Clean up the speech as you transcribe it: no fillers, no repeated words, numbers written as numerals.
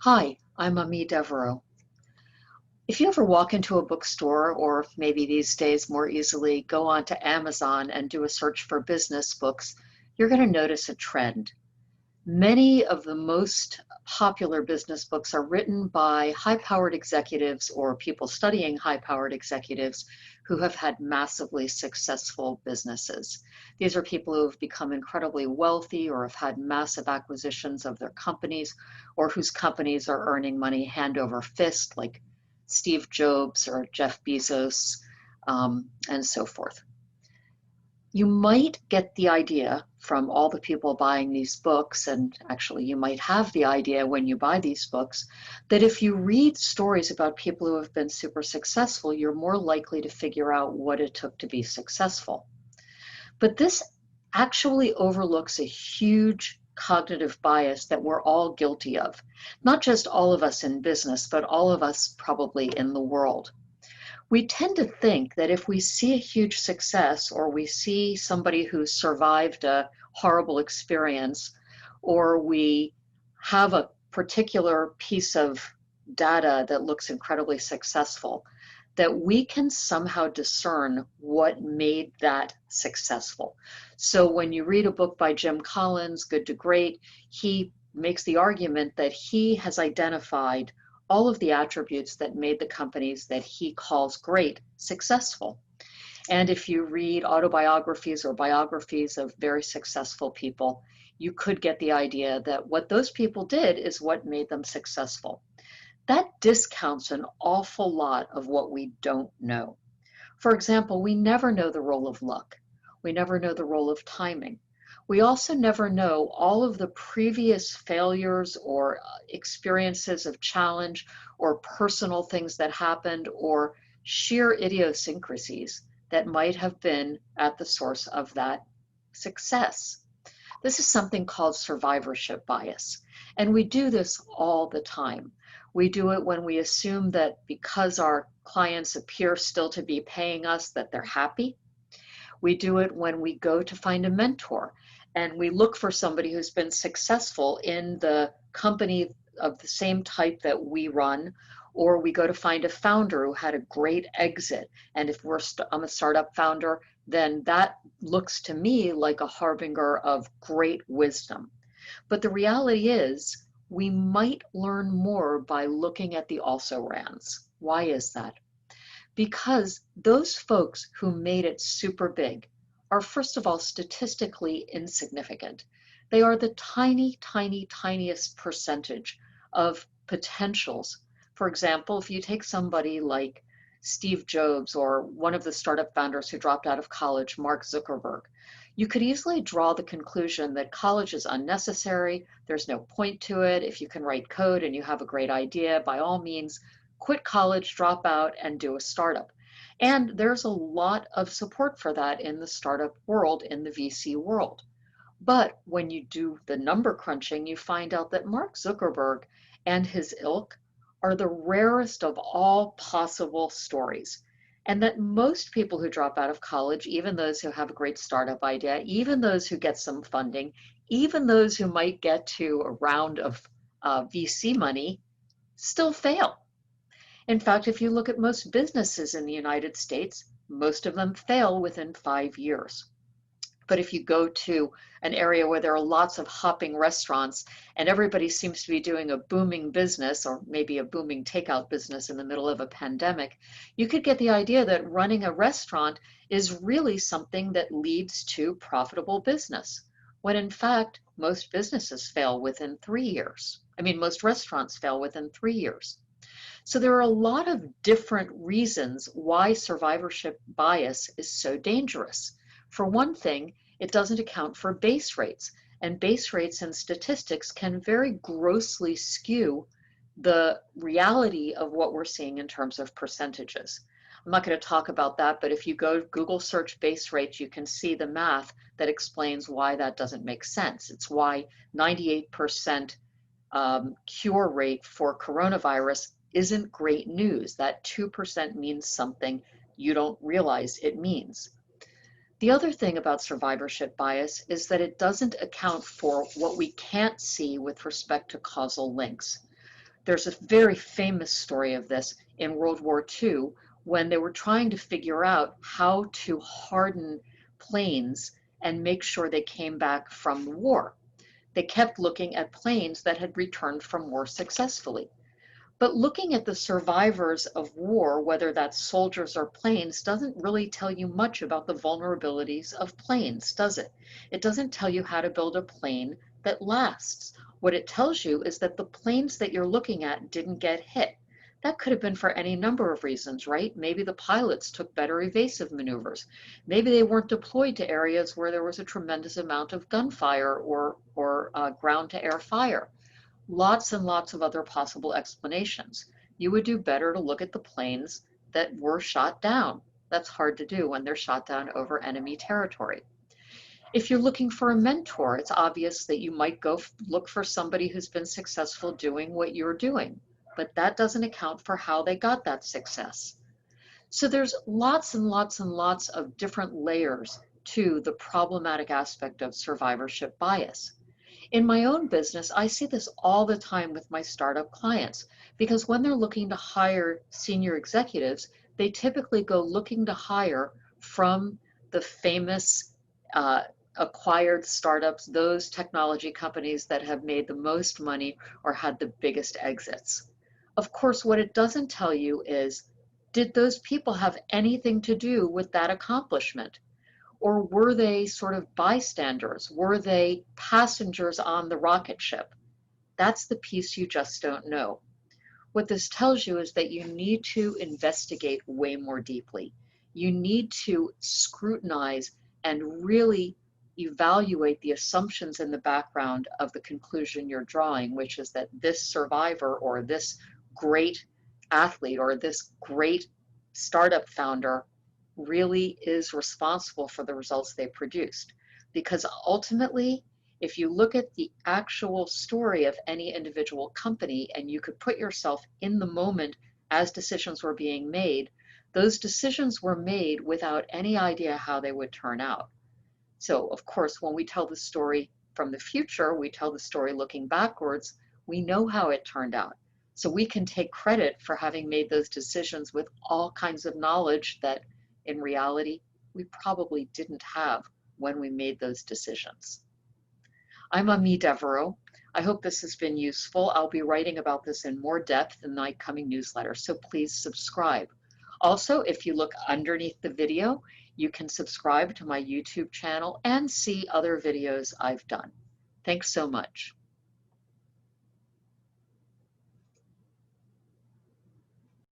Hi, I'm Ami Devereaux. If you ever walk into a bookstore, or maybe these days more easily go onto Amazon and do a search for business books, you're going to notice a trend. Many of the most popular business books are written by high-powered executives or people studying high-powered executives who have had massively successful businesses. These are people who have become incredibly wealthy or have had massive acquisitions of their companies or whose companies are earning money hand over fist, like Steve Jobs or Jeff Bezos, and so forth. You might get the idea from all the people buying these books, and actually you might have the idea when you buy these books, that if you read stories about people who have been super successful, you're more likely to figure out what it took to be successful. But this actually overlooks a huge cognitive bias that we're all guilty of. Not just all of us in business, but all of us probably in the world. We tend to think that if we see a huge success or we see somebody who survived a horrible experience, or we have a particular piece of data that looks incredibly successful, that we can somehow discern what made that successful. So when you read a book by Jim Collins, Good to Great, he makes the argument that he has identified all of the attributes that made the companies that he calls great successful. And if you read autobiographies or biographies of very successful people, you could get the idea that what those people did is what made them successful. That discounts an awful lot of what we don't know. For example, we never know the role of luck. We never know the role of timing. We also never know all of the previous failures or experiences of challenge or personal things that happened or sheer idiosyncrasies that might have been at the source of that success. This is something called survivorship bias, and we do this all the time. We do it when we assume that because our clients appear still to be paying us, that they're happy. We do it when we go to find a mentor and we look for somebody who's been successful in the company of the same type that we run, or we go to find a founder who had a great exit. And if I'm a startup founder, then that looks to me like a harbinger of great wisdom. But the reality is, we might learn more by looking at the also-rans. Why is that? Because those folks who made it super big are, first of all, statistically insignificant. They are the tiny, tiny, tiniest percentage of potentials. For example, if you take somebody like Steve Jobs or one of the startup founders who dropped out of college, Mark Zuckerberg, you could easily draw the conclusion that college is unnecessary, there's no point to it. If you can write code and you have a great idea, by all means, quit college, drop out, and do a startup. And there's a lot of support for that in the startup world, in the VC world. But when you do the number crunching, you find out that Mark Zuckerberg and his ilk are the rarest of all possible stories. And that most people who drop out of college, even those who have a great startup idea, even those who get some funding, even those who might get to a round of VC money, still fail. In fact, if you look at most businesses in the United States, most of them fail within 5 years. But if you go to an area where there are lots of hopping restaurants and everybody seems to be doing a booming business or maybe a booming takeout business in the middle of a pandemic, you could get the idea that running a restaurant is really something that leads to profitable business, when in fact, most businesses fail within 3 years. Most restaurants fail within 3 years. So there are a lot of different reasons why survivorship bias is so dangerous. For one thing, it doesn't account for base rates, and base rates in statistics can very grossly skew the reality of what we're seeing in terms of percentages. I'm not going to talk about that, but if you go Google search base rates, you can see the math that explains why that doesn't make sense. It's why 98% cure rate for coronavirus isn't great news. That 2% means something you don't realize it means. The other thing about survivorship bias is that it doesn't account for what we can't see with respect to causal links. There's a very famous story of this in World War II when they were trying to figure out how to harden planes and make sure they came back from the war. They kept looking at planes that had returned from war successfully. But looking at the survivors of war, whether that's soldiers or planes, doesn't really tell you much about the vulnerabilities of planes, does it? It doesn't tell you how to build a plane that lasts. What it tells you is that the planes that you're looking at didn't get hit. That could have been for any number of reasons, right? Maybe the pilots took better evasive maneuvers. Maybe they weren't deployed to areas where there was a tremendous amount of gunfire or ground-to-air fire. Lots and lots of other possible explanations. You would do better to look at the planes that were shot down. That's hard to do when they're shot down over enemy territory. If you're looking for a mentor, it's obvious that you might go look for somebody who's been successful doing what you're doing, but that doesn't account for how they got that success. So there's lots and lots and lots of different layers to the problematic aspect of survivorship bias. In my own business, I see this all the time with my startup clients because when they're looking to hire senior executives, they typically go looking to hire from the famous acquired startups, those technology companies that have made the most money or had the biggest exits. Of course, what it doesn't tell you is, did those people have anything to do with that accomplishment? Or were they sort of bystanders? Were they passengers on the rocket ship? That's the piece you just don't know. What this tells you is that you need to investigate way more deeply. You need to scrutinize and really evaluate the assumptions in the background of the conclusion you're drawing, which is that this survivor or this great athlete or this great startup founder really is responsible for the results they produced. Because ultimately, if you look at the actual story of any individual company and you could put yourself in the moment as decisions were being made, those decisions were made without any idea how they would turn out. So, of course, when we tell the story from the future, we tell the story looking backwards, we know how it turned out. So we can take credit for having made those decisions with all kinds of knowledge that in reality, we probably didn't have when we made those decisions. I'm Ami Devereaux. I hope this has been useful. I'll be writing about this in more depth in my coming newsletter, so please subscribe. Also, if you look underneath the video, you can subscribe to my YouTube channel and see other videos I've done. Thanks so much.